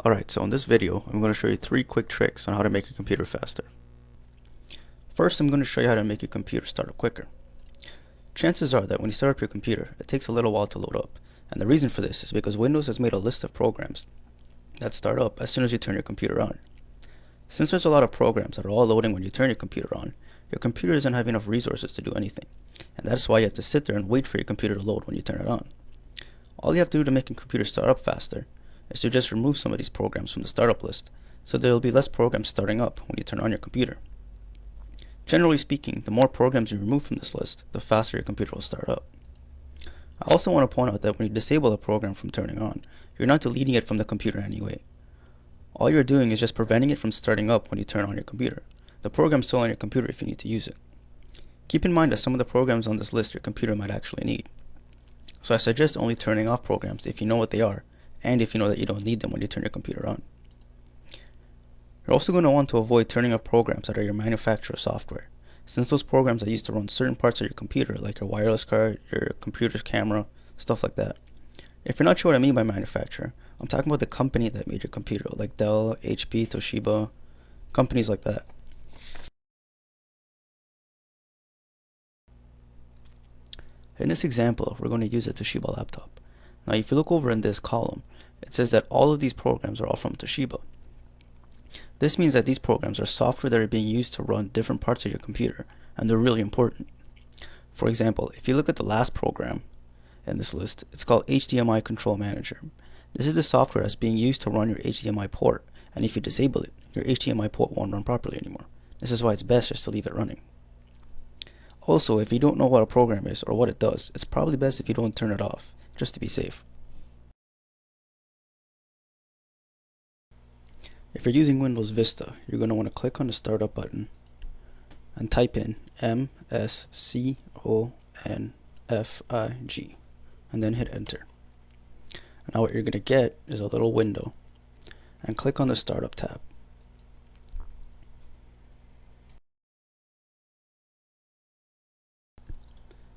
Alright, so in this video, I'm going to show you 3 quick tricks on how to make your computer faster. First, I'm going to show you how to make your computer start up quicker. Chances are that when you start up your computer, it takes a little while to load up, and the reason for this is because Windows has made a list of programs that start up as soon as you turn your computer on. Since there's a lot of programs that are all loading when you turn your computer on, your computer doesn't have enough resources to do anything, and that's why you have to sit there and wait for your computer to load when you turn it on. All you have to do to make your computer start up faster is to just remove some of these programs from the startup list, so there will be less programs starting up when you turn on your computer. Generally speaking, the more programs you remove from this list, the faster your computer will start up. I also want to point out that when you disable a program from turning on, you're not deleting it from the computer anyway. All you're doing is just preventing it from starting up when you turn on your computer. The program's still on your computer if you need to use it. Keep in mind that some of the programs on this list your computer might actually need. So I suggest only turning off programs if you know what they are, and if you know that you don't need them when you turn your computer on. You're also going to want to avoid turning off programs that are your manufacturer's software, since those programs are used to run certain parts of your computer, like your wireless card, your computer's camera, stuff like that. If you're not sure what I mean by manufacturer, I'm talking about the company that made your computer, like Dell, HP, Toshiba, companies like that. In this example, we're going to use a Toshiba laptop. Now if you look over in this column, it says that all of these programs are all from Toshiba. This means that these programs are software that are being used to run different parts of your computer, and they're really important. For example, if you look at the last program in this list, it's called HDMI Control Manager. This is the software that's being used to run your HDMI port, and if you disable it, your HDMI port won't run properly anymore. This is why it's best just to leave it running. Also, if you don't know what a program is or what it does, it's probably best if you don't turn it off, just to be safe. If you're using Windows Vista, you're going to want to click on the Startup button and type in MSCONFIG and then hit enter. Now what you're going to get is a little window, and click on the Startup tab.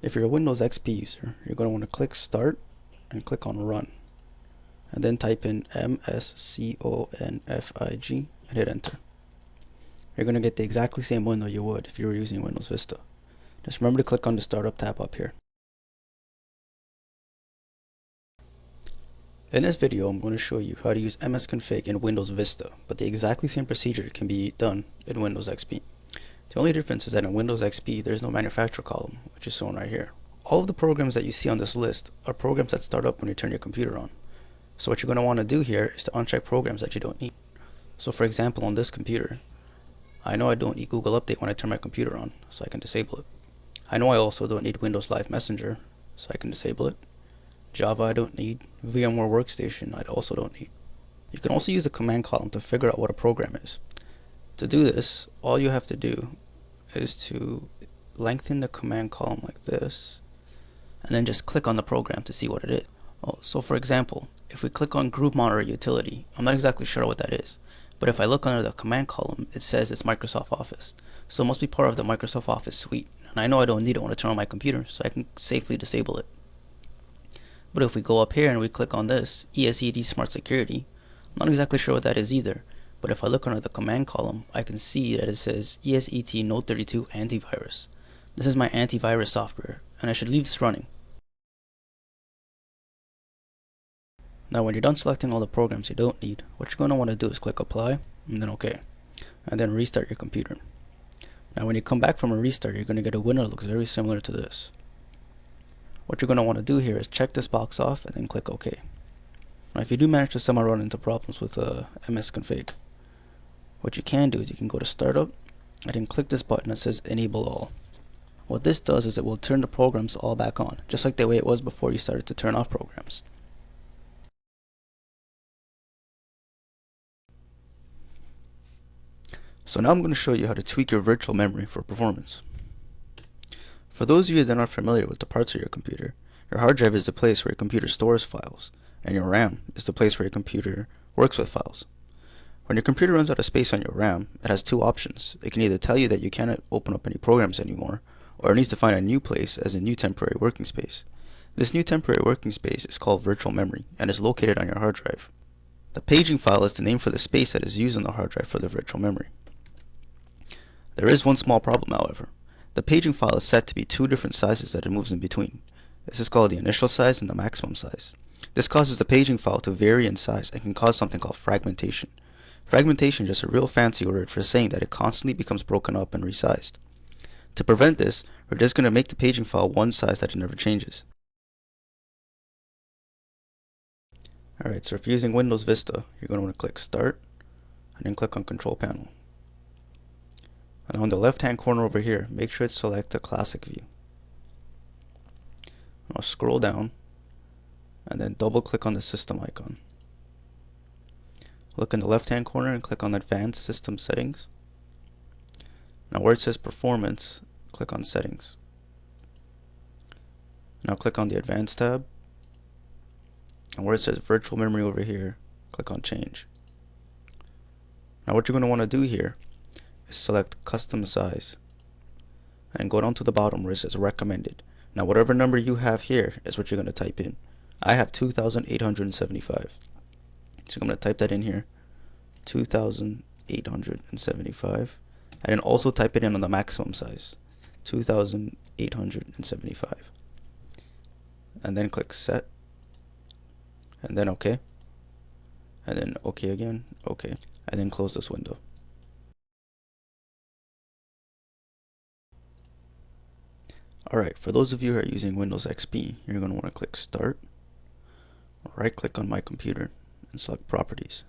If you're a Windows XP user, you're going to want to click Start and click on Run, and then type in MSCONFIG and hit enter. You're going to get the exactly same window you would if you were using Windows Vista. Just remember to click on the Startup tab up here. In this video, I'm going to show you how to use msconfig in Windows Vista, but the exactly same procedure can be done in Windows XP. The only difference is that in Windows XP, there is no manufacturer column, which is shown right here. All of the programs that you see on this list are programs that start up when you turn your computer on. So what you're going to want to do here is to uncheck programs that you don't need. So for example, on this computer, I know I don't need Google Update when I turn my computer on, so I can disable it. I know I also don't need Windows Live Messenger, so I can disable it. Java I don't need. VMware Workstation I also don't need. You can also use the command column to figure out what a program is. To do this, all you have to do is to lengthen the command column like this, and then just click on the program to see what it is. So for example, if we click on Group Monitor Utility, I'm not exactly sure what that is, but if I look under the command column, it says it's Microsoft Office. So it must be part of the Microsoft Office suite, and I know I don't need it when I turn on my computer, so I can safely disable it. But if we go up here and we click on this, ESET Smart Security, I'm not exactly sure what that is either, but if I look under the command column, I can see that it says ESET Note 32 Antivirus. This is my antivirus software, and I should leave this running. Now when you're done selecting all the programs you don't need, what you're going to want to do is click Apply, and then OK, and then restart your computer. Now when you come back from a restart, you're going to get a window that looks very similar to this. What you're going to want to do here is check this box off and then click OK. Now if you do manage to somehow run into problems with msconfig, what you can do is you can go to Startup and then click this button that says Enable All. What this does is it will turn the programs all back on, just like the way it was before you started to turn off programs. So now I'm going to show you how to tweak your virtual memory for performance. For those of you that aren't familiar with the parts of your computer, your hard drive is the place where your computer stores files, and your RAM is the place where your computer works with files. When your computer runs out of space on your RAM, it has two options. It can either tell you that you cannot open up any programs anymore, or it needs to find a new place as a new temporary working space. This new temporary working space is called virtual memory and is located on your hard drive. The paging file is the name for the space that is used on the hard drive for the virtual memory. There is one small problem, however. The paging file is set to be two different sizes that it moves in between. This is called the initial size and the maximum size. This causes the paging file to vary in size and can cause something called fragmentation. Fragmentation is just a real fancy word for saying that it constantly becomes broken up and resized. To prevent this, we're just going to make the paging file one size that it never changes. Alright, so if you're using Windows Vista, you're going to want to click Start, and then click on Control Panel. And on the left hand corner over here, make sure to select the Classic View. I'll scroll down, and then double click on the System icon. Look in the left hand corner and click on Advanced System Settings. Now where it says Performance, click on Settings. Now click on the Advanced tab, and where it says Virtual Memory over here, click on Change. Now what you're going to want to do here is select Custom Size, and go down to the bottom where it says Recommended. Now whatever number you have here is what you're going to type in. I have 2,875. So I'm going to type that in here, 2,875, and then also type it in on the maximum size, 2,875, and then click Set, and then OK, and then OK again, OK, and then close this window. Alright, for those of you who are using Windows XP, you're going to want to click Start, right click on My Computer, and select Properties.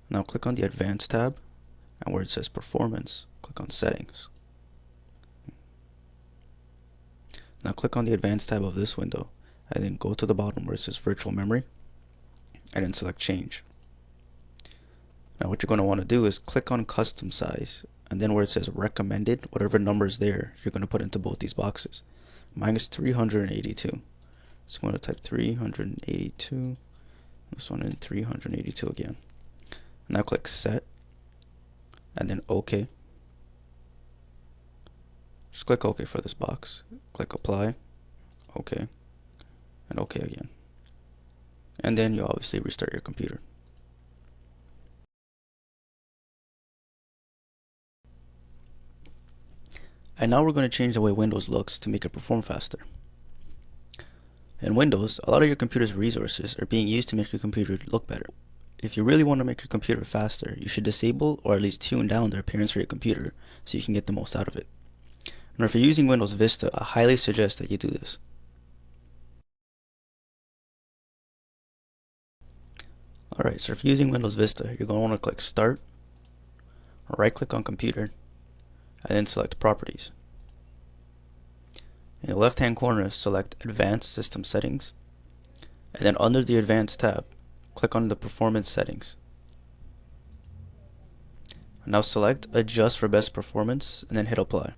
Now click on the Advanced tab, and where it says Performance, click on Settings. Now click on the Advanced tab of this window, and then go to the bottom where it says Virtual Memory, and then select Change. Now what you're going to want to do is click on Custom Size, and then where it says Recommended, whatever number is there, you're going to put into both these boxes. Mine is 382. So I'm going to type 382, this one in 382 again. Now click Set, and then OK. Just click OK for this box. Click Apply, OK, and OK again. And then you obviously restart your computer. And now we're going to change the way Windows looks to make it perform faster. In Windows, a lot of your computer's resources are being used to make your computer look better. If you really want to make your computer faster, you should disable or at least tune down the appearance for your computer so you can get the most out of it. And if you're using Windows Vista, I highly suggest that you do this. Alright, so if you're using Windows Vista, you're going to want to click Start, right click on Computer, and then select Properties. In the left hand corner, select Advanced System Settings, and then under the Advanced tab, click on the Performance Settings. Now select Adjust for Best Performance, and then hit Apply.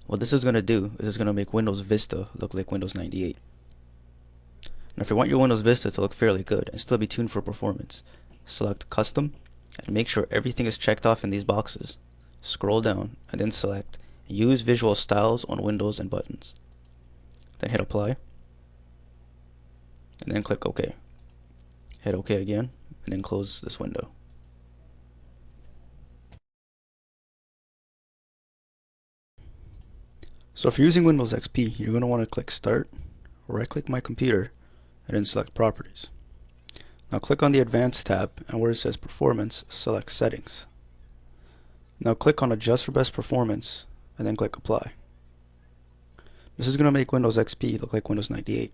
What this is going to do is it's going to make Windows Vista look like Windows 98. Now if you want your Windows Vista to look fairly good and still be tuned for performance, select Custom, and make sure everything is checked off in these boxes. Scroll down, and then select Use Visual Styles on Windows and Buttons. Then hit Apply, and then click OK. Hit OK again, and then close this window. So if you're using Windows XP, you're going to want to click Start, right click My Computer, and then select Properties. Now click on the Advanced tab, and where it says Performance, select Settings. Now click on Adjust for Best Performance, and then click Apply. This is going to make Windows XP look like Windows 98.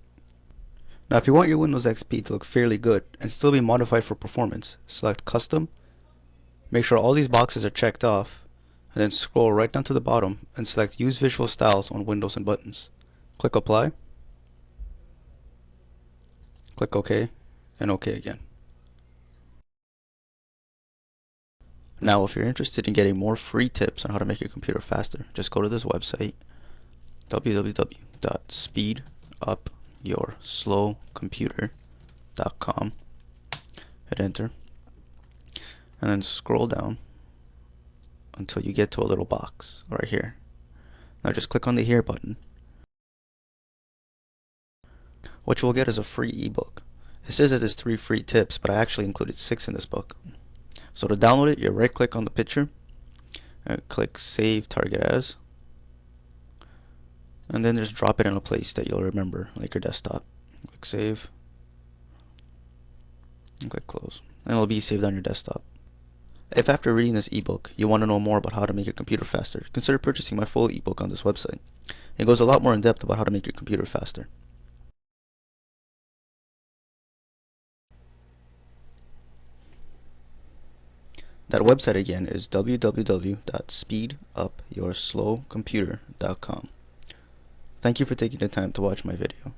Now if you want your Windows XP to look fairly good and still be modified for performance, select Custom, make sure all these boxes are checked off, and then scroll right down to the bottom and select Use Visual Styles on Windows and Buttons. Click Apply, click OK, and OK again. Now if you're interested in getting more free tips on how to make your computer faster, just go to this website, www.speedupyourslowcomputer.com, hit enter, and then scroll down until you get to a little box right here. Now just click on the Here button. What you will get is a free ebook. It says that there's 3 free tips, but I actually included 6 in this book. So to download it, you right click on the picture, and click Save Target As, and then just drop it in a place that you'll remember, like your desktop. Click Save, and click Close, and it'll be saved on your desktop. If after reading this ebook you want to know more about how to make your computer faster, consider purchasing my full ebook on this website. It goes a lot more in depth about how to make your computer faster. That website again is www.speedupyourslowcomputer.com. Thank you for taking the time to watch my video.